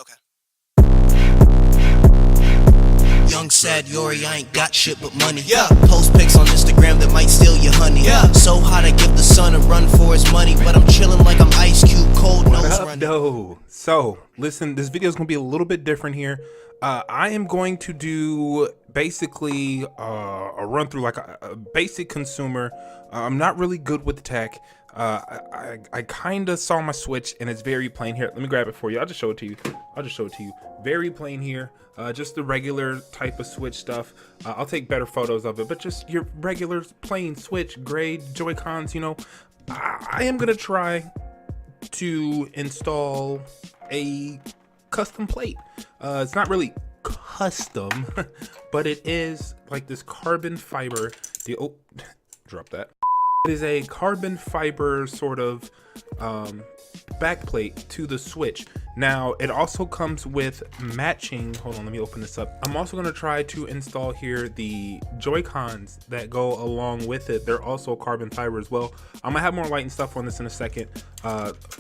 Okay. Young sad Yori, I ain't got shit but money. Yeah. Post pics on Instagram that might steal your honey. Yeah. So hot I give the sun a run for his money, but I'm chilling like I'm Ice Cube, cold nose running. No. So listen, this video is gonna be a little bit different here. I am going to do basically a run through like a basic consumer. I'm not really good with tech. I kind of saw my Switch and it's very plain here. Let me grab it for you. I'll just show it to you. Very plain here. Just the regular type of Switch stuff. I'll take better photos of it, but just your regular plain Switch, gray Joy-Cons, you know. I am gonna try to install a custom plate. It's not really custom, but it is like this carbon fiber. Oh, drop that. It is a carbon fiber sort of backplate to the Switch. Now it also comes with matching, hold on, let me open this up. I'm also going to try to install here the Joy-Cons that go along with it. They're also carbon fiber as well. I'm gonna have more light and stuff on this in a second.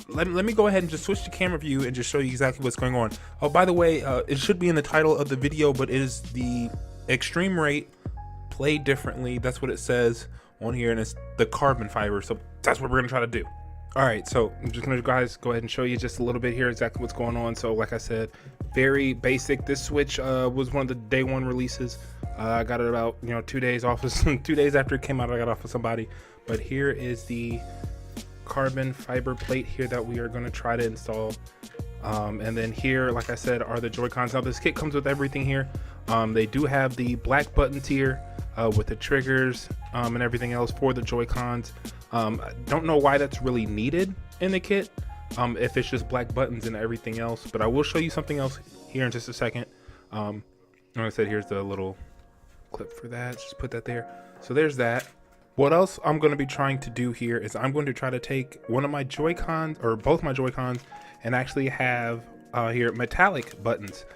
Let me go ahead and just switch to camera view and just show you exactly what's going on. Oh, by the way, it should be in the title of the video, but it is the eXtremeRate Play Differently. That's what it says on here, and it's the carbon fiber, so that's what we're gonna try to do. All right, so I'm just gonna go ahead and show you just a little bit here exactly what's going on. So like I said, very basic. This Switch was one of the day one releases. I got it about 2 days off of 2 days after it came out. I got it off of somebody, but here is the carbon fiber plate here that we are going to try to install. And then here, like I said, are the Joy-Cons. Now this kit comes with everything here. They do have the black buttons here with the triggers and everything else for the Joy-Cons. Don't know why that's really needed in the kit if it's just black buttons and everything else, but I will show you something else here in just a second. Like I said, here's the little clip for that. Just put that there. So there's that. What else I'm going to be trying to do here is I'm going to try to take one of my Joy-Cons, or both my Joy-Cons, and actually have here metallic buttons.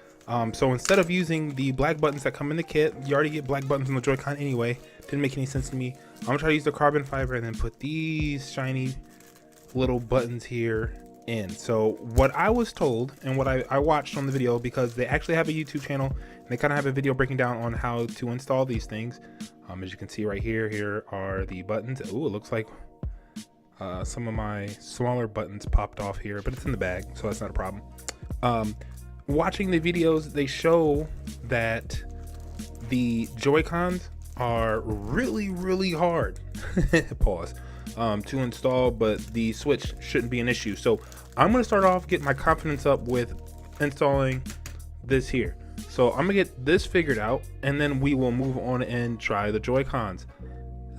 So instead of using the black buttons that come in the kit, you already get black buttons on the Joy-Con anyway. Didn't make any sense to me. I'm gonna try to use the carbon fiber and then put these shiny little buttons here in. So what I was told and what I watched on the video, because they actually have a YouTube channel and they kind of have a video breaking down on how to install these things. As you can see right here, here are the buttons. Ooh, it looks like some of my smaller buttons popped off here, but it's in the bag, so that's not a problem. Watching the videos, they show that the Joy-Cons are really hard pause to install, but the Switch shouldn't be an issue. So I'm going to start off getting my confidence up with installing this here. So I'm gonna get this figured out, and then we will move on and try the Joy-Cons.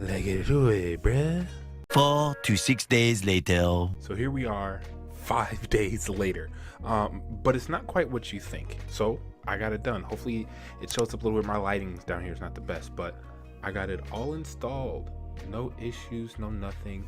Let's get to it, bruh. 4 to 6 days later. So here we are 5 days later, but it's not quite what you think. So I got it done. Hopefully it shows up a little bit. My lighting down here is not the best, but I got it all installed. No issues, no nothing.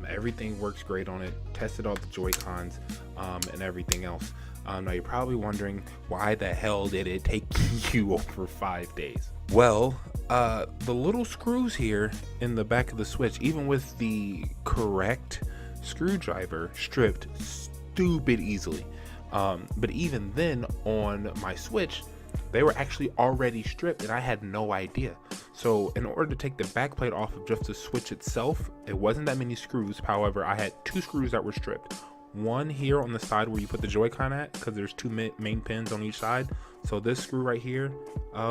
Everything works great on it. Tested all the Joy-Cons and everything else. Now you're probably wondering, why the hell did it take you over 5 days? Well, the little screws here in the back of the Switch, even with the correct screwdriver, stripped stupid easily. But even then on my Switch, they were actually already stripped and I had no idea. So in order to take the backplate off of just the Switch itself, it wasn't that many screws. However, I had 2 screws that were stripped. One here on the side where you put the Joy-Con at, because there's 2 main pins on each side. So this screw right here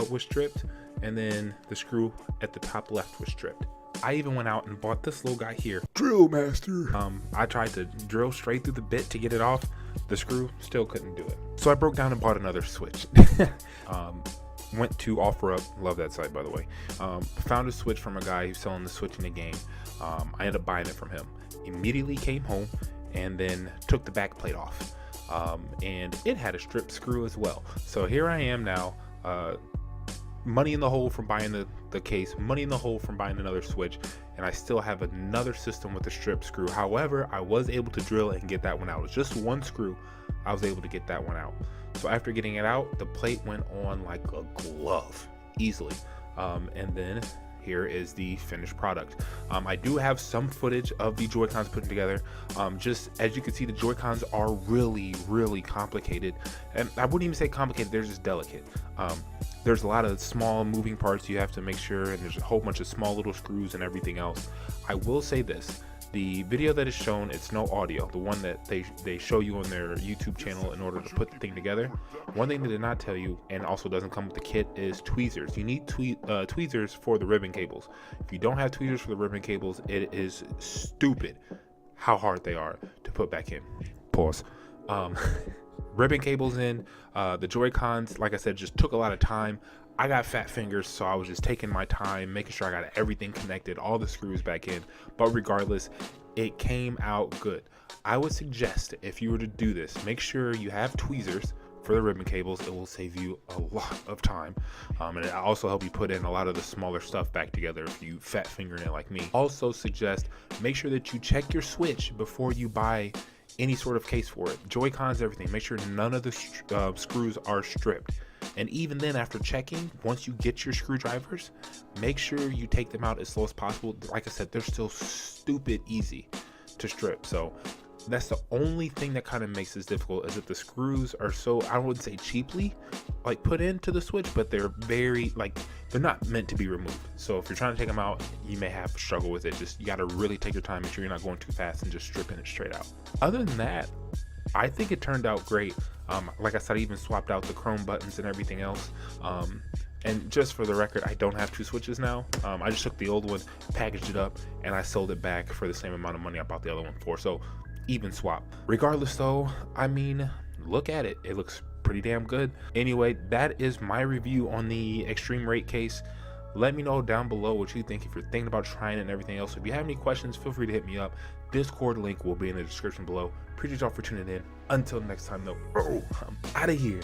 was stripped, and then the screw at the top left was stripped. I even went out and bought this little guy here, Drill Master. I tried to drill straight through the bit to get it off. The screw still couldn't do it. So I broke down and bought another Switch. Went to OfferUp, love that site by the way. Found a Switch from a guy who's selling the Switch in the game. I ended up buying it from him. Immediately came home and then took the back plate off, and it had a stripped screw as well. So here I am now, money in the hole from buying the case, money in the hole from buying another Switch, and I still have another system with a stripped screw. However, I was able to drill it and get that one out. It was just 1 screw. I was able to get that one out. So after getting it out, the plate went on like a glove easily. And then here is the finished product. I do have some footage of the Joy-Cons putting together. Just as you can see, the Joy-Cons are really complicated, and I wouldn't even say complicated, they're just delicate. There's a lot of small moving parts you have to make sure, and there's a whole bunch of small little screws and everything else. I will say this, the video that is shown, it's no audio. The one that they show you on their YouTube channel in order to put the thing together. One thing they did not tell you, and also doesn't come with the kit, is tweezers. You need tweezers for the ribbon cables. If you don't have tweezers for the ribbon cables, it is stupid how hard they are to put back in. Pause. Ribbon cables in, the Joy-Cons, like I said, just took a lot of time. I got fat fingers, so I was just taking my time, making sure I got everything connected, all the screws back in. But regardless, it came out good. I would suggest, if you were to do this, make sure you have tweezers for the ribbon cables. It will save you a lot of time, and it also help you put in a lot of the smaller stuff back together if you fat fingering it like me. Also suggest, make sure that you check your switch before you buy any sort of case for it. Joy-Cons, everything, make sure none of the screws are stripped. And even then, after checking, once you get your screwdrivers, make sure you take them out as slow as possible. Like I said, they're still stupid easy to strip. So that's the only thing that kind of makes this difficult, is that the screws are so, I wouldn't say cheaply like put into the switch, but they're very, like, they're not meant to be removed. So if you're trying to take them out, you may have to struggle with it. Just, you got to really take your time, make sure you're not going too fast and just stripping it straight out. Other than that, I think it turned out great. Like I said, I even swapped out the chrome buttons and everything else. And just for the record, I don't have two switches now. I just took the old one, packaged it up, and I sold it back for the same amount of money I bought the other one for. So even swap. Regardless though, I mean, look at it. It looks pretty damn good. Anyway, that is my review on the eXtremeRate case. Let me know down below what you think, if you're thinking about trying it and everything else. If you have any questions, feel free to hit me up. Discord link will be in the description below. Appreciate y'all for tuning in. Until next time though, I'm out of here.